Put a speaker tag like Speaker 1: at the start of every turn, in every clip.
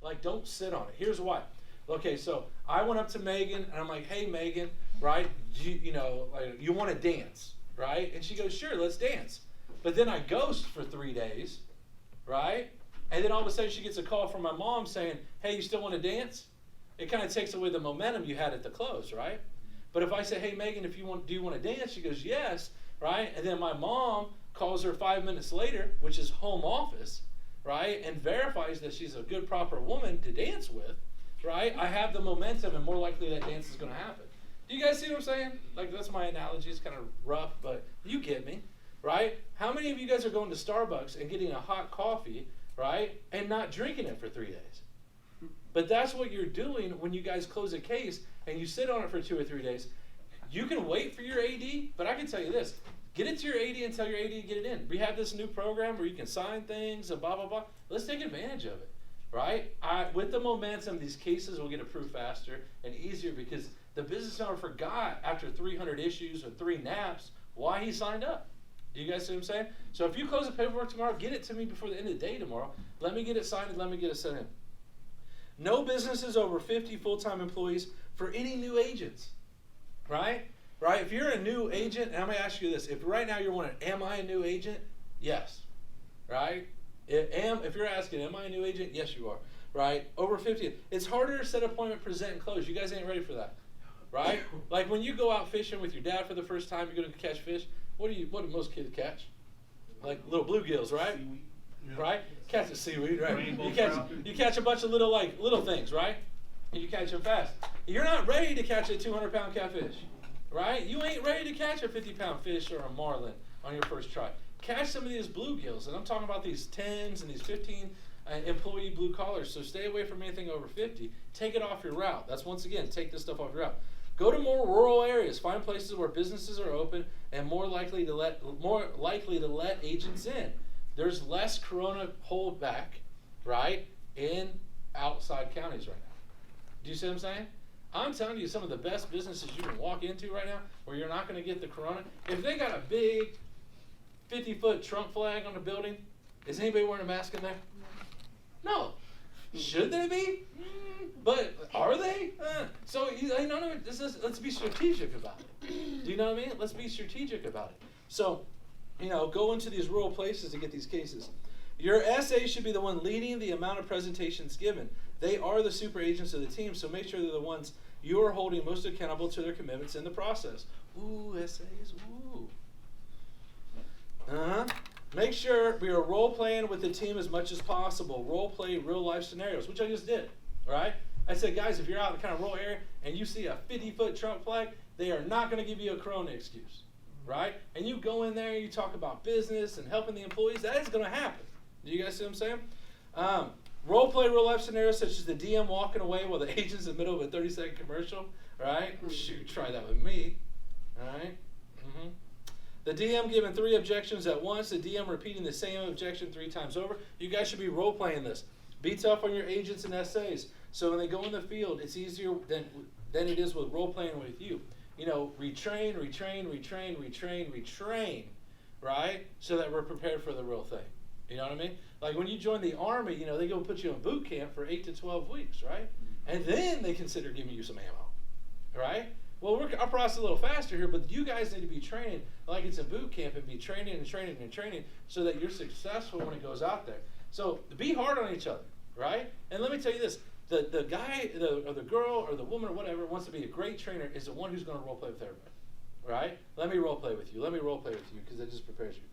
Speaker 1: Like, don't sit on it. Here's why. Okay, so I went up to Megan and I'm like, hey Megan, right? You want to dance, right? And she goes, sure, let's dance. But then I ghost for 3 days, right? And then all of a sudden she gets a call from my mom saying, hey, you still want to dance? It kind of takes away the momentum you had at the close, right? But if I say, hey Megan, do you want to dance? She goes, yes, right? And then my mom calls her 5 minutes later, which is home office, right? And verifies that she's a good, proper woman to dance with, right? I have the momentum and more likely that dance is going to happen. Do you guys see what I'm saying? Like, that's my analogy. It's kind of rough, but you get me, right? How many of you guys are going to Starbucks and getting a hot coffee, right, and not drinking it for 3 days? But that's what you're doing when you guys close a case and you sit on it for 2 or 3 days. You can wait for your AD, but I can tell you this. Get it to your AD and tell your AD to get it in. We have this new program where you can sign things and blah, blah, blah. Let's take advantage of it, right? With the momentum, these cases will get approved faster and easier because the business owner forgot after 300 issues or 3 naps why he signed up. Do you guys see what I'm saying? So if you close the paperwork tomorrow, get it to me before the end of the day tomorrow. Let me get it signed and let me get it sent in. No businesses over 50 full-time employees for any new agents, right? Right? If you're a new agent, and I'm going to ask you this. If right now you're wondering, am I a new agent? Yes, right? If you're asking, am I a new agent? Yes, you are, right? Over 50. It's harder to set appointment, present, and close. You guys ain't ready for that, right? Like when you go out fishing with your dad for the first time, you're going to catch fish. What do most kids catch? Like little bluegills, right? Seaweed. Yeah. Right? Catch a seaweed, right? You catch a bunch of little things, right? And you catch them fast. You're not ready to catch a 200-pound catfish, right? You ain't ready to catch a 50-pound fish or a marlin on your first try. Catch some of these bluegills, and I'm talking about these 10s and these 15 employee blue collars. So stay away from anything over 50. Take it off your route. That's once again, take this stuff off your route. Go to more rural areas. Find places where businesses are open and more likely to let agents in. There's less corona holdback, right, in outside counties right now. Do you see what I'm saying? I'm telling you, some of the best businesses you can walk into right now where you're not going to get the corona, if they got a big 50-foot Trump flag on the building, is anybody wearing a mask in there? No. Should they be? But are they? So let's be strategic about it. Do you know what I mean? Let's be strategic about it. So, go into these rural places to get these cases. Your SA should be the one leading the amount of presentations given. They are the super agents of the team, so make sure they're the ones you are holding most accountable to their commitments in the process. Ooh, SAs, ooh. Make sure we are role-playing with the team as much as possible. Role-play real-life scenarios, which I just did, right? I said, guys, if you're out in the kind of rural area and you see a 50-foot Trump flag, they are not going to give you a corona excuse, right? And you go in there and you talk about business and helping the employees, that is going to happen. Do you guys see what I'm saying? Role-play real-life scenarios such as the DM walking away while the agent's in the middle of a 30-second commercial, right? Shoot, try that with me, all right? The DM giving 3 objections at once, the DM repeating the same objection 3 times over. You guys should be role-playing this. Be tough on your agents and SAs. So when they go in the field, it's easier than it is with role-playing with you. Retrain, right? So that we're prepared for the real thing. You know what I mean? Like when you join the Army, they go put you in boot camp for 8 to 12 weeks, right? And then they consider giving you some ammo, right? Well, I'll process a little faster here, but you guys need to be training like it's a boot camp and be training so that you're successful when it goes out there. So be hard on each other, right? And let me tell you this, the guy or the girl or the woman or whatever wants to be a great trainer is the one who's going to role play with everybody, right? Let me role play with you because that just prepares you.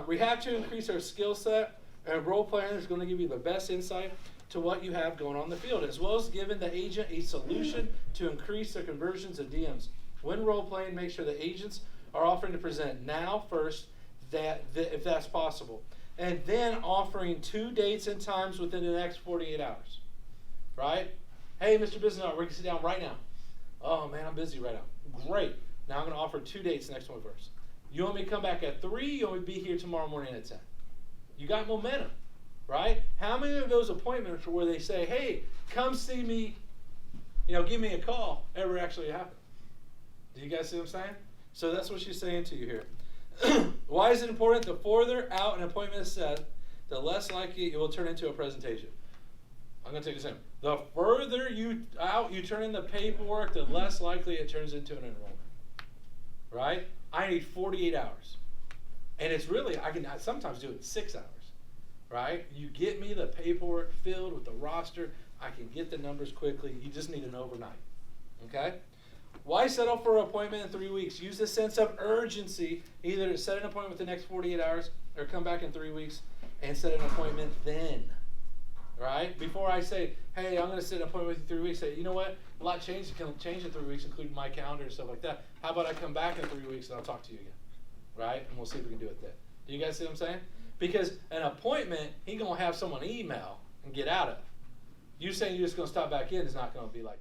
Speaker 1: We have to increase our skill set, and role playing is going to give you the best insight to what you have going on in the field, as well as giving the agent a solution to increase the conversions of DMs. When role-playing, make sure the agents are offering to present now first, if that's possible, and then offering 2 dates and times within the next 48 hours, right? Hey, Mr. Business Owner, we're going to sit down right now. Oh, man, I'm busy right now. Great. Now I'm going to offer 2 dates next 21st. You want me to come back at 3? You want me to be here tomorrow morning at 10? You got momentum. Right? How many of those appointments where they say, hey, come see me, give me a call, ever actually happen? Do you guys see what I'm saying? So that's what she's saying to you here. Why is it important? The further out an appointment is set, the less likely it will turn into a presentation. I'm going to take this in. The further you turn in the paperwork, the less likely it turns into an enrollment. Right? I need 48 hours. And it's really, I sometimes do it in 6 hours. Right? You get me the paperwork filled with the roster, I can get the numbers quickly. You just need an overnight. Okay? Why settle for an appointment in 3 weeks? Use the sense of urgency, either to set an appointment the next 48 hours or come back in 3 weeks and set an appointment then. Right? Before I say, hey, I'm going to set an appointment with you 3 weeks, say, you know what? A lot can change in 3 weeks, including my calendar and stuff like that. How about I come back in 3 weeks and I'll talk to you again? Right? And we'll see if we can do it then. Do you guys see what I'm saying? Because an appointment, he's going to have someone email and get out of. You saying you're just going to stop back in is not going to be like